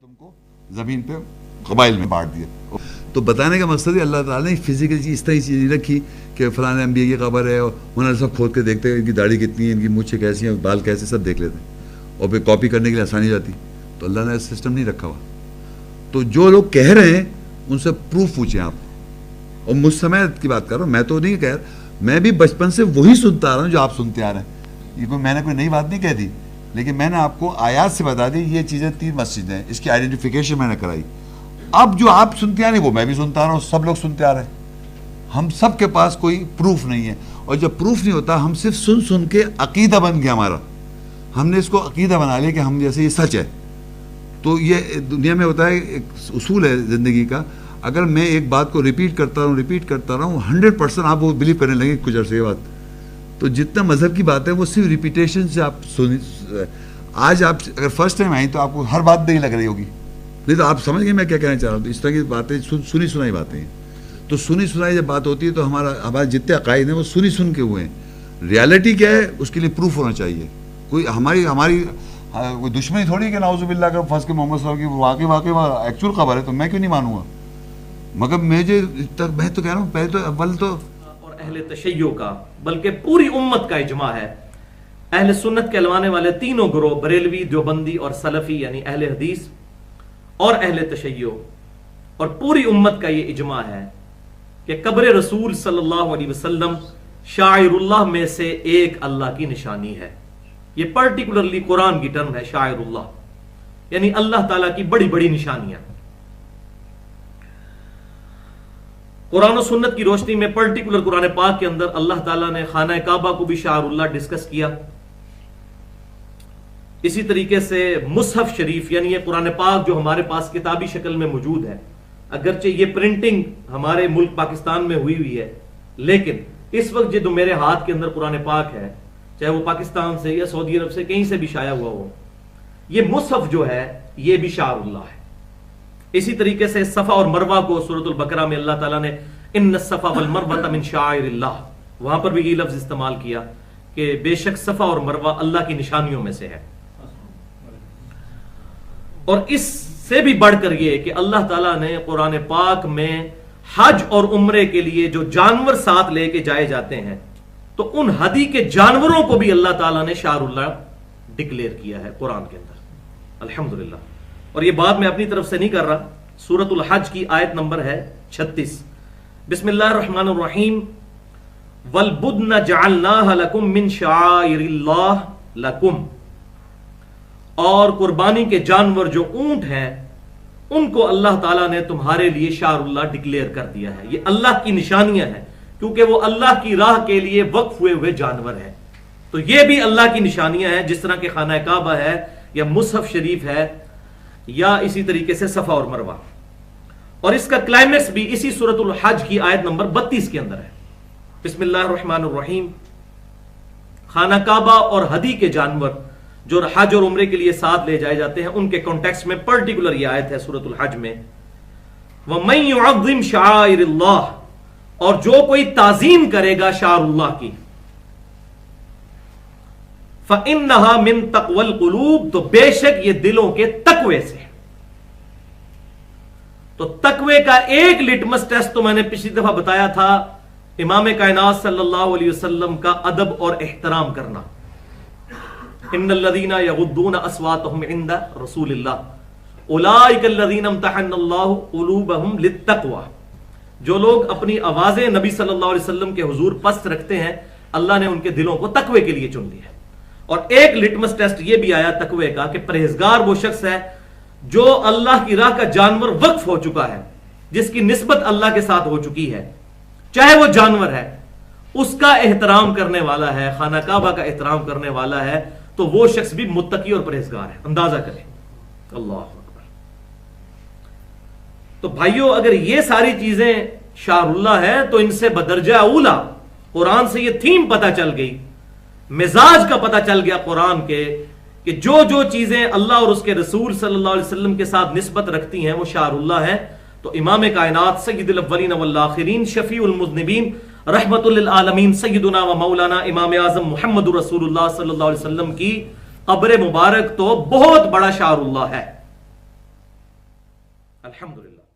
تم کو زمین پہ قبائل میں بانٹ دیا. تو بتانے کا مقصد ہے اللہ تعالیٰ نے فزیکل چیز اس طرح چیز نہیں رکھی کہ فلاں انبیاء کی قبر ہے اور انہوں نے سب کھود کے دیکھتے ہیں ان کی داڑھی کتنی ہے, ان کی مونچھیں کیسی ہیں, بال کیسے, سب دیکھ لیتے ہیں اور پھر کاپی کرنے کے لیے آسانی جاتی. تو اللہ نے سسٹم نہیں رکھا ہوا. تو جو لوگ کہہ رہے ہیں ان سے پروف پوچھیں آپ. اور مجھ سے میں کی بات کر رہا ہوں, میں تو نہیں کہہ رہا, میں بھی بچپن سے وہی سنتا آ رہا ہوں جو آپ سنتے آ رہے ہیں. یہ کوئی میں نے کوئی نئی بات نہیں کہہ دی, لیکن میں نے آپ کو آیات سے بتا دی یہ چیزیں 3 مسجدیں ہیں, اس کی آئیڈینٹیفیکیشن میں نے کرائی. اب جو آپ سنتے آ رہے ہیں وہ میں بھی سنتا آ رہا ہوں, سب لوگ سنتے آ رہے ہیں. ہم سب کے پاس کوئی پروف نہیں ہے, اور جب پروف نہیں ہوتا ہم صرف سن سن کے عقیدہ بن گیا ہمارا, ہم نے اس کو عقیدہ بنا لیا کہ ہم جیسے یہ سچ ہے. تو یہ دنیا میں ہوتا ہے, ایک اصول ہے زندگی کا, اگر میں ایک بات کو ریپیٹ کرتا رہا ہوں 100% آپ وہ بلیو کرنے لگیں کچھ عرصے کے بعد. تو جتنا مذہب کی بات ہے وہ صرف ریپیٹیشن سے آپ آج آپ اگر فرسٹ ٹائم آئیں تو آپ کو ہر بات نہیں لگ رہی ہوگی, نہیں تو آپ سمجھ گئے میں کیا کہنا چاہ رہا ہوں. تو اس طرح کی باتیں سنی سنائی باتیں ہیں. تو سنی سنائی جب بات ہوتی ہے تو ہمارے جتنے عقائد ہیں وہ سنی سن کے ہوئے ہیں. ریالٹی کیا ہے اس کے لیے پروف ہونا چاہیے. کوئی ہماری کوئی دشمنی تھوڑی کہ نعوذ باللہ کا فرض کے محمد صلی اللہ علیہ وسلم کی واقعی ایکچوئل خبر ہے تو میں کیوں نہیں مانوں گا. مگر میں تو کہہ رہا ہوں پہلے تو اول تو اور اہل تشیع کا بلکہ پوری امت کا اجماع ہے. اہل سنت کہلوانے والے تینوں گروہ بریلوی, دیوبندی اور سلفی یعنی اہل حدیث اور اہل تشیع اور پوری امت کا یہ اجماع ہے کہ قبر رسول صلی اللہ علیہ وسلم شاعر اللہ میں سے ایک اللہ کی نشانی ہے. یہ پرٹیکولرلی قرآن کی ٹرم ہے شاعر اللہ, یعنی اللہ تعالیٰ کی بڑی بڑی نشانیاں. قرآن و سنت کی روشنی میں پرٹیکولر قرآن پاک کے اندر اللہ تعالیٰ نے خانہ کعبہ کو بھی شاعر اللہ ڈسکس کیا. اسی طریقے سے مصحف شریف یعنی یہ قرآن پاک جو ہمارے پاس کتابی شکل میں موجود ہے, اگرچہ یہ پرنٹنگ ہمارے ملک پاکستان میں ہوئی ہے, لیکن اس وقت جو میرے ہاتھ کے اندر قرآن پاک ہے, چاہے وہ پاکستان سے یا سعودی عرب سے کہیں سے بھی شائع ہوا ہو, یہ مصحف جو ہے یہ بھی شاعر اللہ ہے. اسی طریقے سے صفا اور مروہ کو سورۃ البقرہ میں اللہ تعالیٰ نے ان الصفا والمروہ من شعائر اللہ, وہاں پر بھی یہ لفظ استعمال کیا کہ بے شک صفا اور مروہ اللہ کی نشانیوں میں سے ہے. اور اس سے بھی بڑھ کر یہ کہ اللہ تعالیٰ نے قرآن پاک میں حج اور عمرے کے لیے جو جانور ساتھ لے کے جائے جاتے ہیں تو ان ہدی کے جانوروں کو بھی اللہ تعالیٰ نے شاعر اللہ ڈکلیئر کیا ہے قرآن کے اندر, الحمدللہ. اور یہ بات میں اپنی طرف سے نہیں کر رہا, سورۃ الحج کی آیت نمبر ہے 36. بسم اللہ الرحمن الرحیم. وَالْبُدْنَ جَعَلْنَاهَا لَكُمْ مِنْ شَعَائِرِ اللَّهِ لَكُمْ, اور قربانی کے جانور جو اونٹ ہیں ان کو اللہ تعالیٰ نے تمہارے لیے شاعر اللہ ڈکلیئر کر دیا ہے. یہ اللہ کی نشانیاں ہیں کیونکہ وہ اللہ کی راہ کے لیے وقف ہوئے جانور ہیں. تو یہ بھی اللہ کی نشانیاں ہیں, جس طرح کہ خانہ کعبہ ہے یا مصحف شریف ہے یا اسی طریقے سے صفا اور مروہ. اور اس کا کلائمیکس بھی اسی سورۃ الحج کی آیت نمبر 32 کے اندر ہے. بسم اللہ الرحمن الرحیم. خانہ کعبہ اور ہدی کے جانور جو حج اور عمرے کے لیے ساتھ لے جائے جاتے ہیں ان کے کانٹیکسٹ میں پرٹیکولر یہ آیت ہے سورۃ الحج میں, وَمَن يُعَظِّمْ شَعَائِرِ اللَّهِ, اور جو کوئی تعظیم کرے گا شاعر اللہ کی, فَإِنَّهَا مِن تَقْوَى الْقُلُوبِ, تو بے شک یہ دلوں کے تقوی سے. تو تقوی کا ایک لٹمس ٹیسٹ تو میں نے پچھلی دفعہ بتایا تھا, امام کائنات صلی اللہ علیہ وسلم کا ادب اور احترام کرنا. ان الذین یغضون اصواتهم عند رسول اللہ اولئک الذین امتحن اللہ قلوبهم للتقوی, جو لوگ اپنی آوازیں نبی صلی اللہ علیہ وسلم کے حضور پست رکھتے ہیں اللہ نے ان کے دلوں کو تقوی کے لیے چن لیا. اور ایک لٹمس ٹیسٹ یہ بھی آیا تقوی کا کہ پرہیزگار وہ شخص ہے جو اللہ کی راہ کا جانور وقف ہو چکا ہے, جس کی نسبت اللہ کے ساتھ ہو چکی ہے, چاہے وہ جانور ہے, اس کا احترام کرنے والا ہے, خانہ کعبہ کا احترام کرنے والا ہے, تو وہ شخص بھی متقی اور پرہیزگار ہے. اندازہ کریں. اللہ اکبر. تو بھائیو اگر یہ ساری چیزیں شاعر اللہ ہے تو ان سے بدرجہ اولا قرآن سے یہ تھیم پتہ چل گئی, مزاج کا پتہ چل گیا قرآن کے کہ جو چیزیں اللہ اور اس کے رسول صلی اللہ علیہ وسلم کے ساتھ نسبت رکھتی ہیں وہ شاعر اللہ ہے. تو امام کائنات سید الاولین والآخرین شفیع المذنبین رحمت للعالمین سیدنا و مولانا امام اعظم محمد رسول اللہ صلی اللہ علیہ وسلم کی قبر مبارک تو بہت بڑا شاعر اللہ ہے. الحمدللہ.